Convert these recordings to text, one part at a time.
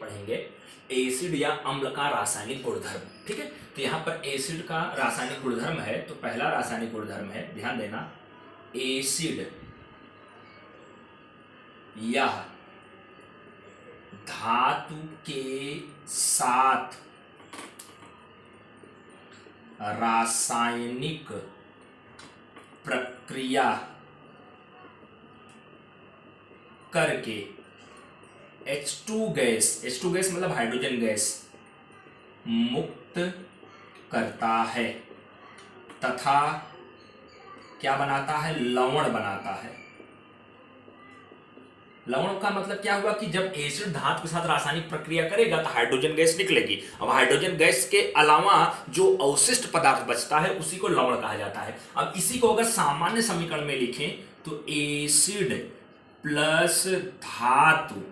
पढ़ेंगे एसिड या अम्ल का रासायनिक गुणधर्म। ठीक है, तो यहाँ पर एसिड का रासायनिक गुणधर्म है, तो पहला रासायनिक गुणधर्म है, ध्यान देना, एसिड यह धातु के साथ रासायनिक प्रक्रिया करके H2 गैस मतलब हाइड्रोजन गैस मुक्त करता है तथा क्या बनाता है, लवण बनाता है। लवण का मतलब क्या हुआ कि जब एसिड धातु के साथ रासायनिक प्रक्रिया करेगा तो हाइड्रोजन गैस निकलेगी। अब हाइड्रोजन गैस के अलावा जो अवशिष्ट पदार्थ बचता है उसी को लवण कहा जाता है। अब इसी को अगर सामान्य समीकरण में लिखें तो एसिड प्लस धातु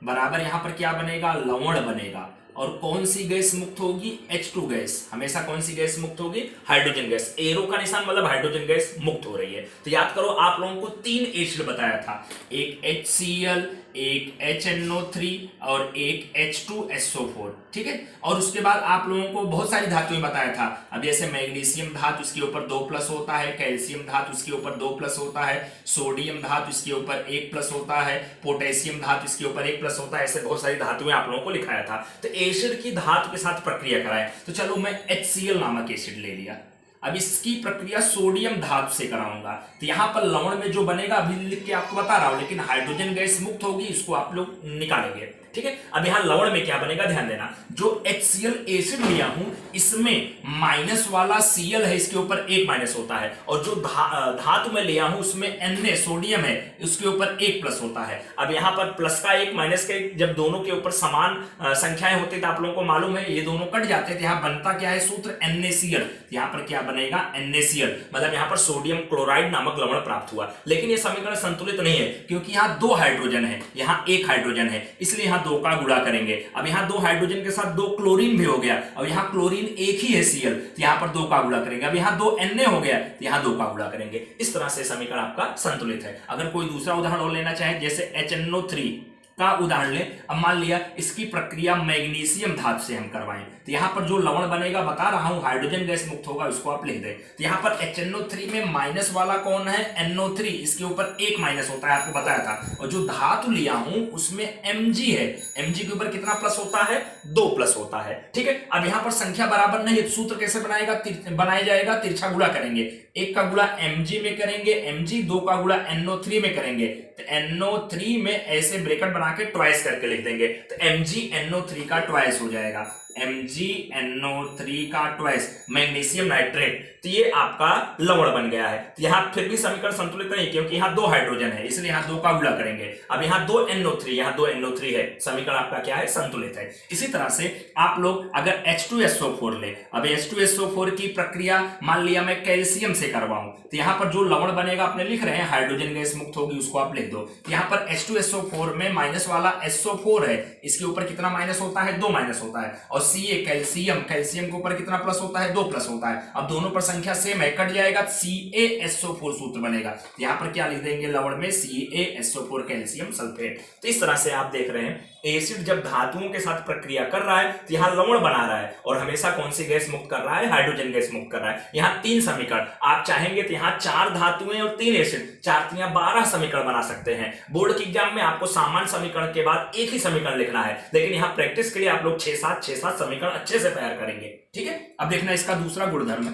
बराबर यहां पर क्या बनेगा, लवण बनेगा। और कौन सी गैस मुक्त होगी, H2 गैस। हमेशा कौन सी गैस मुक्त होगी, हाइड्रोजन गैस। एरो का निशान मतलब हाइड्रोजन गैस मुक्त हो रही है। तो याद करो, आप लोगों को 3 एसिड बताया था, एक HCl, एक HNO3 और एक H2SO4। ठीक है, और उसके बाद आप लोगों को बहुत सारी धातुएं बताया था। अब जैसे मैग्नीशियम धातु, उसके ऊपर 2+ होता है, कैल्शियम धातु उसके ऊपर 2+ होता है, सोडियम धातु इसके ऊपर 1+ होता है, पोटेशियम धातु इसके ऊपर 1+ होता है। ऐसे बहुत सारी धातुएं आप लोगों को लिखाया था। तो एसिड की धातु के साथ प्रक्रिया कराए, तो चलो मैं HCl नामक एसिड ले लिया। अब इसकी प्रक्रिया सोडियम धातु से कराऊंगा, तो यहां पर लवण में जो बनेगा अभी लिख के आपको बता रहा हूं, लेकिन हाइड्रोजन गैस मुक्त होगी, इसको आप लोग निकालेंगे। ठीक है, अब यहां लवण में क्या बनेगा, ध्यान देना, जो HCl एसिड लिया हूं इसमें माइनस वाला Cl है, इसके ऊपर 1- होता है, और जो धातु में लिया हूं उसमें Na सोडियम है, उसके ऊपर 1+ होता है। अब यहां पर प्लस का 1 माइनस का 1 जब दोनों के ऊपर समान संख्याएं होती तो आप लोगों को मालूम है ये दोनों कट जाते थे। यहां बनता क्या है सूत्र, NaCl। यहां पर क्या बनेगा, NaCl, मतलब यहां पर सोडियम क्लोराइड नामक लवण प्राप्त हुआ। लेकिन यह समीकरण संतुलित नहीं है, क्योंकि यहां 2 हाइड्रोजन है, यहां 1 हाइड्रोजन है, इसलिए यहां 2 का गुणा करेंगे। अब यहां 2 हाइड्रोजन के साथ 2 क्लोरीन भी हो गया, अब यहां क्लोरीन एक ही है Cl, तो यहां पर 2 का गुणा करेंगे। अब यहां 2 Na हो गया, तो यहां 2 का गुणा करेंगे। इस तरह से समीकरण आपका संतुलित है। अगर कोई दूसरा उदाहरण और लेना चाहे, जैसे HNO3 का उदाहरण ले, अब मान लिया इसकी प्रक्रिया मैग्नीशियम धातु से हम करवाएं, तो यहां पर जो लवण बनेगा बता रहा हूं, हाइड्रोजन गैस मुक्त होगा, उसको आप लिख दें। तो यहां पर HNO3 में माइनस वाला कौन है, NO3, इसके ऊपर 1- होता है, आपको बताया था। और जो धातु लिया हूं उसमें Mg है, Mg के ऊपर कितना प्लस होता है, 2+ होता है। ठीक है, अब यहां पर संख्या बराबर नहीं है, सूत्र कैसे बनाया जाएगा, तिरछा गुणा करेंगे। 1 का गुणा Mg में करेंगे, Mg, 2 का गुणा NO3 में करेंगे, तो NO3 में ऐसे ब्रैकेट बना के ट्वाइस करके लिख देंगे, तो MgNO3 का ट्वाइस हो जाएगा, MgNO3 का ट्वाइस, मैग्नीशियम नाइट्रेट। तो ये आपका लवण बन गया है। तो यहां फिर भी समीकरण संतुलित नहीं, क्योंकि यहां 2 हाइड्रोजन है, इसलिए यहां 2 का गुणा करेंगे। अब यहां 2 NO3, यहां 2 NO3 है, समीकरण आपका क्या है, संतुलित है। इसी तरह से आप लोग अगर H2SO4 ले, अब H2SO4 की प्रक्रिया मान लिया मैं कैल्शियम से करवाऊं, तो यहां पर जो लवण बनेगा अपने लिख रहे हैं, हाइड्रोजन गैस मुक्त होगी, उसको आप लिख दो। यहां पर H2SO4 में माइनस वाला SO4 है, इसके ऊपर कितना माइनस होता है, 2- होता है। और Ca कैल्शियम, कैल्शियम के ऊपर कितना प्लस होता है, 2+ होता है। अब दोनों पर संख्या सेम है, कट जाएगा, CaSO4 सूत्र बनेगा। यहां पर क्या लिख देंगे, लवण में CaSO4 कैल्शियम सल्फेट। तो इस तरह से आप देख रहे हैं, एसिड जब धातुओं के साथ प्रक्रिया कर रहा है तो यहां लवण बना रहा है, और हमेशा कौन सी गैस मुक्त कर रहा है, हाइड्रोजन गैस मुक्त कर रहा है। यहां 3 समीकरण, आप चाहेंगे तो यहां 4 धातुएं और 3 एसिड, 4×3 12 समीकरण बना सकते हैं। बोर्ड के एग्जाम में आपको सामान्य समीकरण के बाद एक ही समीकरण लिखना है, लेकिन यहां प्रैक्टिस के लिए आप लोग 6-7 समीकरण अच्छे से तैयार करेंगे। ठीक है, अब देखना इसका दूसरा गुणधर्म है,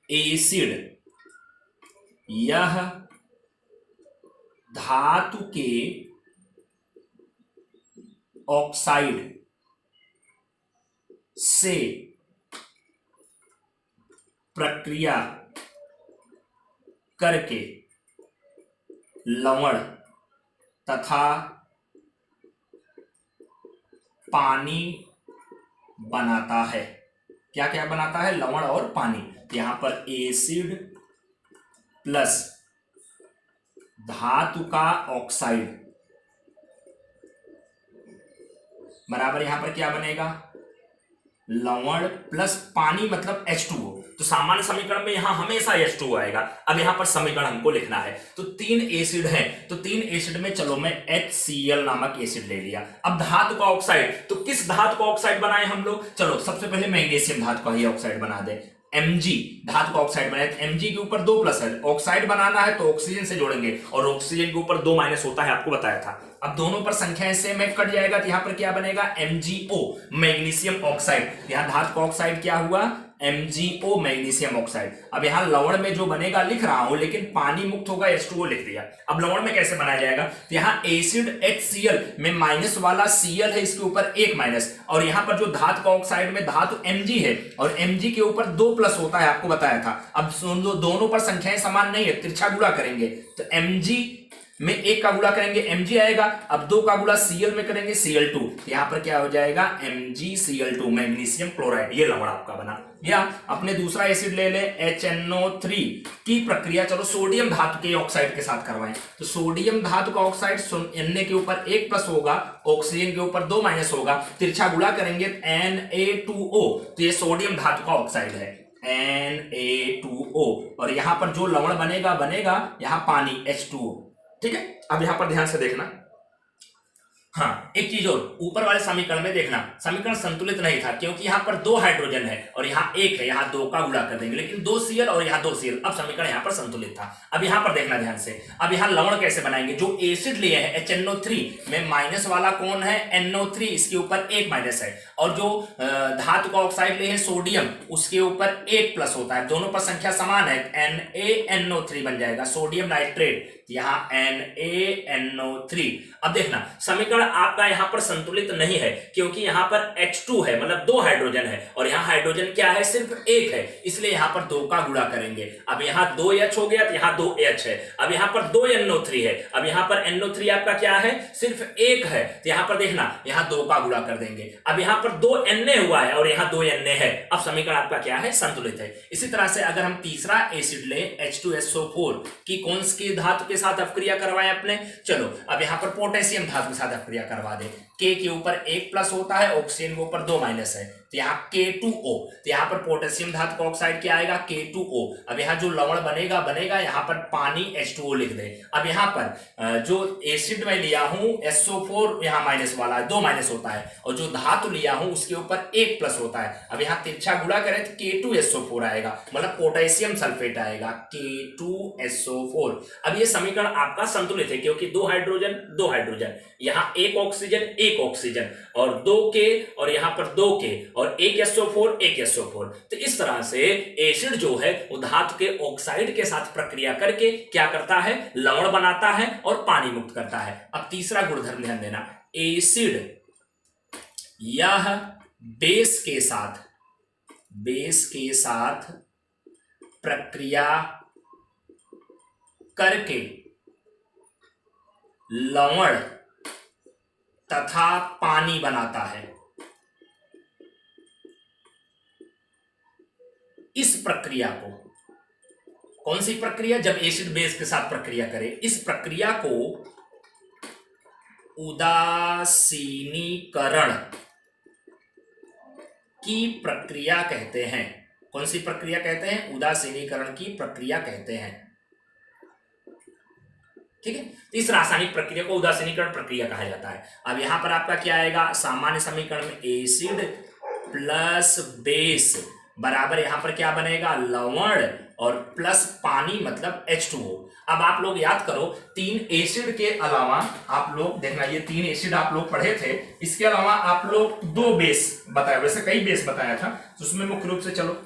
एसिड यह धातु के ऑक्साइड से प्रक्रिया करके लवण तथा पानी बनाता है। क्या क्या बनाता है, लवण और पानी। यहां पर एसिड प्लस धातु का ऑक्साइड बराबर यहां पर क्या बनेगा, लवण प्लस पानी मतलब H2O। तो सामान्य समीकरण में यहां हमेशा H2O आएगा। अब यहां पर समीकरण हमको लिखना है, तो 3 एसिड हैं, तो 3 एसिड में चलो मैं HCl नामक एसिड ले लिया। अब धातु का ऑक्साइड, तो किस धातु का ऑक्साइड बनाए हम लोग? चलो सबसे पहले मैग्नीशियम धातु का ही ऑक्साइड बना दे। Mg धातु का ऑक्साइड बनाए, Mg के ऊपर 2 प्लस है, ऑक्साइड बनाना है तो ऑक्सीजन से जोड़ेंगे, और ऑक्सीजन के ऊपर 2 माइनस होता है, आपको बताया था। अब दोनों पर संख्याएं सेम है, कट जाएगा, तो यहां पर क्या बनेगा? MgO magnesium oxide. यहां धातु का ऑक्साइड क्या हुआ? MgO magnesium oxide. अब यहां लवण में जो बनेगा लिख रहा हूं, लेकिन पानी मुक्त होगा, H2O लिख दिया। अब लवण में कैसे बनाया जाएगा? तो यहां एसिड HCl में माइनस वाला Cl है, इसके ऊपर 1 माइनस, और यहां पर जो धातु का ऑक्साइड में धातु Mg है, और Mg के ऊपर 2 प्लस होता है, आपको बताया था। अब दोनों पर संख्याएं समान नहीं है, तिरछा गुणा करेंगे, तो Mg में 1 का गुणा करेंगे Mg आएगा, अब 2 का गुणा Cl में करेंगे Cl2, यहां पर क्या हो जाएगा? MgCl2 magnesium chloride. ये लवण आपका बना। या अपने दूसरा एसिड ले ले HNO3 की प्रक्रिया, चलो सोडियम धातु के ऑक्साइड के साथ करवाएं, तो सोडियम धातु का ऑक्साइड Na के ऊपर 1 प्लस होगा, ऑक्सीजन के ऊपर 2 माइनस होगा, तिरछा गुणा करेंगे Na2O, तो ये सोडियम धातु का ऑक्साइड है Na2O, और यहां पर जो लवण बनेगा यहां पानी H2O। ठीक है, अब यहां पर ध्यान से देखना। हाँ, एक चीज और, ऊपर वाले समीकरण में देखना, समीकरण संतुलित नहीं था, क्योंकि यहाँ पर 2 हाइड्रोजन है और यहाँ 1 है, यहाँ 2 का गुणा कर देंगे, लेकिन 2 Cl और यहाँ 2 Cl। अब समीकरण यहाँ पर संतुलित था। अब यहाँ पर देखना ध्यान से, अब यहाँ लवण कैसे बनाएंगे? जो एसिड लिए हैं HNO3 में माइनस वाला कौन है? NO3, इसके ऊपर 1 माइनस है, और जो धातु का ऑक्साइड लिए हैं सोडियम, उसके ऊपर 1 प्लस होता है, दोनों पर संख्या समान है, NaNO3 बन जाएगा, सोडियम नाइट्रेट, यहां NaNO3। अब देखना, समीकरण आपका यहां पर संतुलित नहीं है, क्योंकि यहां पर H2 है, मतलब 2 हाइड्रोजन है, और यहां हाइड्रोजन क्या है? सिर्फ 1 है, इसलिए यहां पर 2 का गुणा करेंगे। अब यहां 2H हो गया, तो यहां 2H है। अब यहां पर 2NO3 है, अब यहां पर NO3 आपका क्या है? सिर्फ 1 है, तो यहां पर देखना, यहां 2 का गुणा कर देंगे। अब यहां पर 2Na हुआ है और यहां 2Na है। अब समीकरण आपका क्या है? संतुलित है। इसी तरह से अगर हम तीसरा एसिड ले H2SO4 की कौन सी धातु के साथ अपक्रिया करवाएं अपने? चलो अब यहां पर पोटेशियम धातु के साथ अपक्रिया करवा दे। K के ऊपर 1 प्लस होता है, ऑक्सीजन के ऊपर 2 माइनस है, तो यहाँ K2O, तो यहाँ पर पोटेशियम धातु का ऑक्साइड क्या आएगा? K2O। अब यहाँ जो लवण बनेगा यहाँ पर पानी H2O लिख दे। अब यहाँ पर जो एसिड में लिया हूं SO4, यहाँ माइनस वाला है, 2 माइनस होता है, और जो धातु लिया हूं उसके ऊपर 1 प्लस होता है। अब यहाँ तिरछा गुणा करें तो K2SO4 आएगा, मतलब पोटेशियम सल्फेट आएगा, K2SO4। अब ये समीकरण आपका संतुलित है, क्योंकि 2 हाइड्रोजन, यहाँ 1 ऑक्सीजन 1 ऑक्सीजन, और 2K, और यहाँ पर 2K, और 1 SO4। तो इस तरह से एसिड जो है वो धातु के ऑक्साइड के साथ प्रक्रिया करके क्या करता है? लवण बनाता है और पानी मुक्त करता है। अब तीसरा गुणधर्म ध्यान देना, एसिड यह बेस के साथ प्रक्रिया करके लवण तथा पानी बनाता है। इस प्रक्रिया को, कौन सी प्रक्रिया? जब एसिड बेस के साथ प्रक्रिया करे, इस प्रक्रिया को उदासीनीकरण की प्रक्रिया कहते हैं। कौन सी प्रक्रिया कहते हैं? उदासीनीकरण की प्रक्रिया कहते हैं। ठीक है, तो इस रासायनिक प्रक्रिया को उदासीनीकरण प्रक्रिया कहा जाता है। अब यहां पर आपका क्या आएगा? सामान्य समीकरण में एसिड प्लस बेस बराबर यहां पर क्या बनेगा? लवण और प्लस पानी, मतलब H2O। अब आप लोग याद करो, 3 एसिड के अलावा आप लोग देखना, ये 3 एसिड आप लोग पढ़े थे, इसके अलावा आप लोग 2 बेस बताया, वैसे कई बेस बताया था, तो उसमें मुख्य रूप से चलो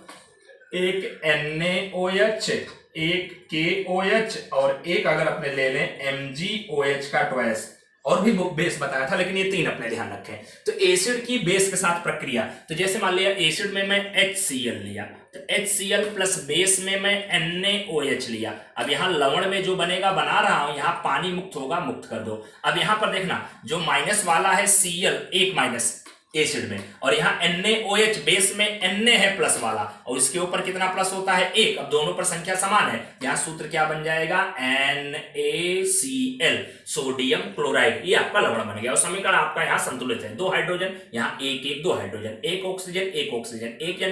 एक NaOH, एक KOH, और एक अगर अपने ले लें MgOH का ट्वाइस, और भी बेस बताया था, लेकिन ये 3 अपने ध्यान रखें। तो एसिड की बेस के साथ प्रक्रिया, तो जैसे मान लिया एसिड में मैं HCl लिया, तो HCl प्लस बेस में मैं NaOH लिया। अब यहाँ लवण में जो बनेगा बना रहा हूं, यहाँ पानी मुक्त होगा, मुक्त कर दो। अब यहाँ पर देखना, जो माइनस वाला है Cl 1 माइनस, एसिड में, और यहाँ NaOH बेस में Na है प्लस वाला, और इसके ऊपर कितना प्लस होता है, एक। अब दोनों पर संख्या समान है, यहाँ सूत्र क्या बन जाएगा, NaCl, सोडियम क्लोराइड, ये आपका लवण बन गया। और समीकरण आपका यहाँ संतुलित है, दो हाइड्रोजन, यहाँ एक एक, दो हाइड्रोजन, एक ऑक्सीजन, एक एक Na,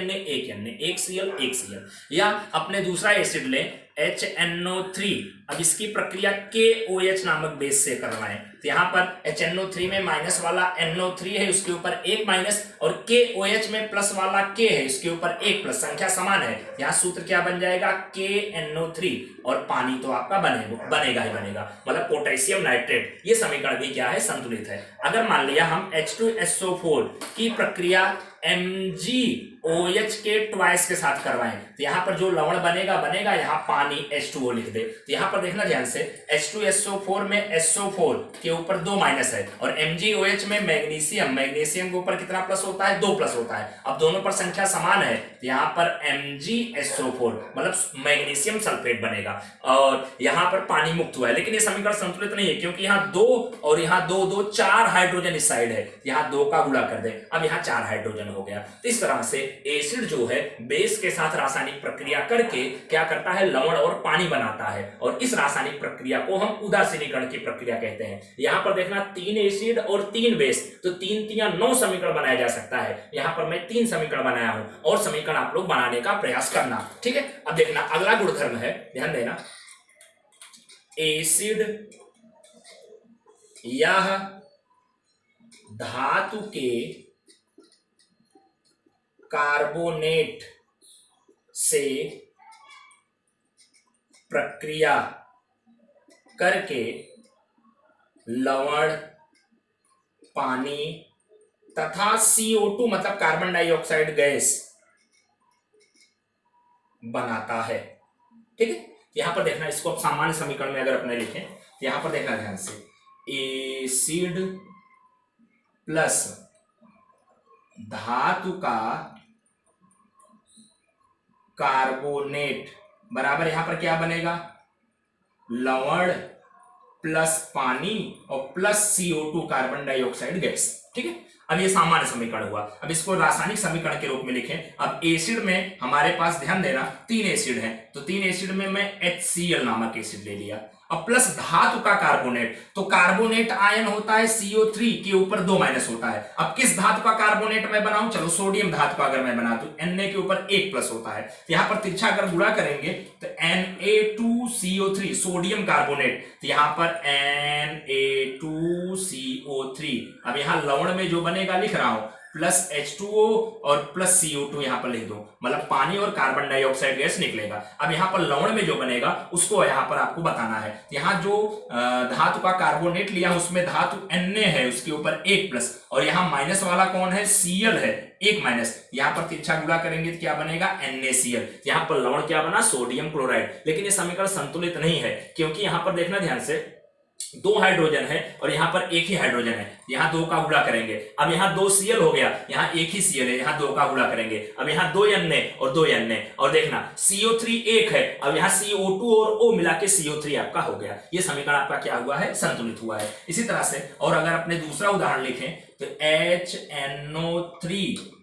एक Cl, एक Cl। या अपने दूसरा एसिड ले HNO3, अब इसकी प्रक्रिया KOH नामक बेस से करवाएं, तो यहाँ पर HNO3 में माइनस वाला NO3 है, उसके ऊपर एक माइनस, और KOH में प्लस वाला K है, इसके ऊपर एक प्लस, संख्या समान है। यहाँ सूत्र क्या बन जाएगा, KNO3, और पानी तो आपका बनेगा ही बनेगा, मतलब पोटेशियम नाइट्रेट। ये समीकरण भी क्या है, संतुलित है। अगर मान लिया हम H2SO4 की प्रक्रिया MgOH के ट्वाइस के साथ करवाएं, तो यहाँ पर जो लवण बनेगा, यहाँ पानी H2O लिख दे, तो यहाँ पर देखना ध्यान से, H2SO4 में SO4 के ऊपर दो माइनस है, और MgOH में मैग्नीशियम के ऊपर कितना प्लस होता है, दो प्लस होता है। अब दोनों पर संख्या समान है, तो यहाँ पर MgSO4 मतलब मैग्नीशियम सल्फेट बनेगा, और यहाँ पर पानी मुक्त हुआ है। लेकिन ये समीकरण संतुलित नहीं है, क्योंकि यहाँ दो और यहाँ दो दो, चार हाइड्रोजन इस साइड है, यहाँ दो का गुणा कर दे, अब यहाँ चार हाइड्रोजन हो गया। तो इस तरह से एसिड जो है बेस के साथ रासायनिक प्रक्रिया करके क्या करता है, लवण और पानी बनाता है, और इस रासायनिक प्रक्रिया को हम उदासीनीकरण की प्रक्रिया कहते हैं। यहाँ पर देखना, तीन एसिड और तीन बेस, तो तीन तिया 9 समीकरण बनाया जा सकता है। यहाँ पर मैं 3 समीकरण बनाया हूं, और समीकरण आप लोग बनाने का प्रयास करना, ठीक है। अब देखना अगला गुणधर्म है, ध्यान देना, एसिड यह धातु के कार्बोनेट से प्रक्रिया करके लवण, पानी तथा CO2 मतलब कार्बन डाइऑक्साइड गैस बनाता है, ठीक है। यहां पर देखना, इसको आप सामान्य समीकरण में अगर अपने लिखें, तो यहां पर देखना ध्यान से, एसिड प्लस धातु का कार्बोनेट बराबर, यहां पर क्या बनेगा, लवण प्लस पानी और plus CO2 carbon dioxide gas, ठीक है। अब ये सामान्य समीकरण हुआ। अब इसको रासायनिक समीकरण के रूप में लिखें। अब एसिड में हमारे पास ध्यान देना 3 एसिड हैं, तो 3 एसिड में मैं HCl नामक एसिड ले लिया। अब प्लस धातु का कार्बोनेट, तो कार्बोनेट आयन होता है CO3 के ऊपर 2 माइनस होता है। अब किस धातु का कार्बोनेट मैं बनाऊं, चलो सोडियम धातु का अगर मैं बना तो Na के ऊपर 1 प्लस होता है, तो यहां पर तिरछा अगर गुणा करेंगे तो Na2CO3 सोडियम कार्बोनेट, तो यहां पर Na2CO3। अब यहां लवण में जो बनेगा लिख रहा हूं, प्लस H2O और प्लस CO2 यहां पर लिख दो, मतलब पानी और कार्बन डाइऑक्साइड गैस निकलेगा। अब यहां पर लवण में जो बनेगा उसको यहां पर आपको बताना है। यहां जो धातु का कार्बोनेट लिया उसमें धातु Na है, उसके ऊपर 1 प्लस, और यहां माइनस वाला कौन है, Cl है, 1 माइनस। यहां पर तिरछा गुणा करेंगे तो क्या बनेगा, NaCl। यहां पर लवण क्या बना, सोडियम क्लोराइड। लेकिन ये समीकरण संतुलित नहीं है, क्योंकि यहां पर देखना ध्यान से, 2 हाइड्रोजन है और यहां पर एक ही हाइड्रोजन है, यहां 2 का गुणा करेंगे। अब यहां 2 Cl हो गया, यहां एक ही Cl है, यहां 2 का गुणा करेंगे। अब यहां 2 Na और 2 Na, और देखना CO3 1 है, अब यहां CO2 और O मिला के CO3 आपका हो गया। ये समीकरण आपका क्या हुआ है, संतुलित हुआ है। इसी तरह से और अगर अपने दूसरा उदाहरण लिखें तो HNO3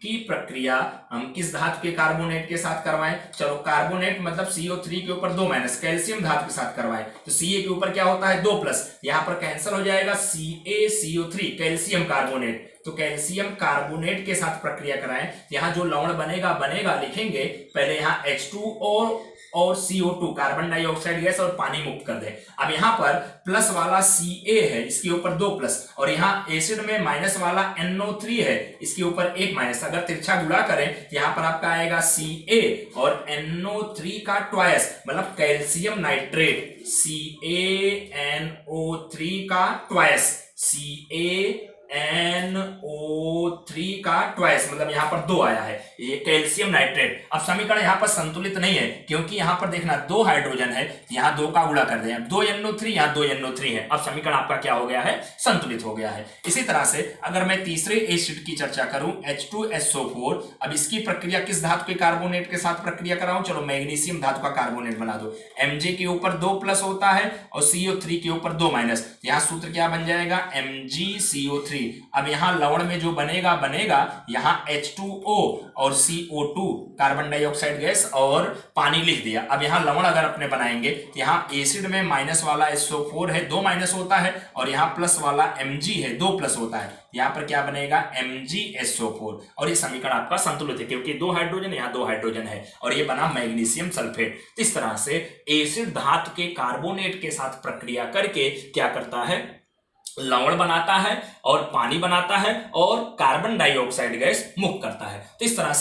की प्रक्रिया हम किस धातु के कार्बोनेट के साथ करवाएं, चलो कार्बोनेट मतलब CO3 के ऊपर 2 माइनस, कैल्शियम धातु के साथ करवाएं, तो Ca के ऊपर क्या होता है, 2 प्लस, यहां पर कैंसिल हो जाएगा, CaCO3 कैल्शियम कार्बोनेट, तो कैल्शियम कार्बोनेट के साथ प्रक्रिया कराएं। यहां जो लवण बनेगा लिखेंगे पहले, यहां H2O और CO2 कार्बन डाइऑक्साइड गैस और पानी मुक्त कर दे। अब यहां पर प्लस वाला Ca है, इसके ऊपर 2 प्लस, और यहां एसिड में माइनस वाला NO3 है, इसके ऊपर 1 माइनस। अगर तिरछा गुणा करें तो यहां पर आपका आएगा Ca और NO3 का ट्वाइस, मतलब कैल्शियम नाइट्रेट, CaNO3 का ट्वाइस, CaNO3 का ट्वाइस, मतलब यहां पर 2 आया है, ये कैल्शियम नाइट्रेट। अब समीकरण यहां पर संतुलित नहीं है, क्योंकि यहां पर देखना 2 हाइड्रोजन है, यहां 2 का गुणा कर दें, 2 NO3 यहां 2 NO3 है। अब समीकरण आपका क्या हो गया है, संतुलित हो गया है। इसी तरह से अगर मैं तीसरे एसिड की चर्चा करूं H2SO4, अब इसकी प्रक्रिया किस धातु के कार्बोनेट के साथ प्रक्रिया कराऊं, चलो मैग्नीशियम धातु का कार्बोनेट बना दो। Mg के ऊपर 2 प्लस होता है और CO3 के ऊपर 2 माइनस, यहां सूत्र क्या बन जाएगा, MgCO3। अब यहां लवण में जो बनेगा क्या बनेगा, यहाँ H2O और CO2 कार्बन डाइऑक्साइड गैस और पानी लिख दिया। अब यहाँ लवण अगर अपने बनाएंगे तो यहाँ एसिड में माइनस वाला SO4 है, 2 माइनस होता है, और यहाँ प्लस वाला Mg है, 2 प्लस होता है। यहाँ पर क्या बनेगा, MgSO4, और ये समीकरण आपका संतुलित है क्योंकि 2 हाइड्रोजन, यहाँ 2 हाइड्रोजन है, और ये बना मैग्नीशियम सल्फेट। इस तरह से एसिड धातु के कार्बोनेट के साथ प्रक्रिया करके क्या करता है, लवण बनाता है और पानी बनाता है और कार्बन डाइऑक्साइड गैस मुक्त करता है। तो इस तरह से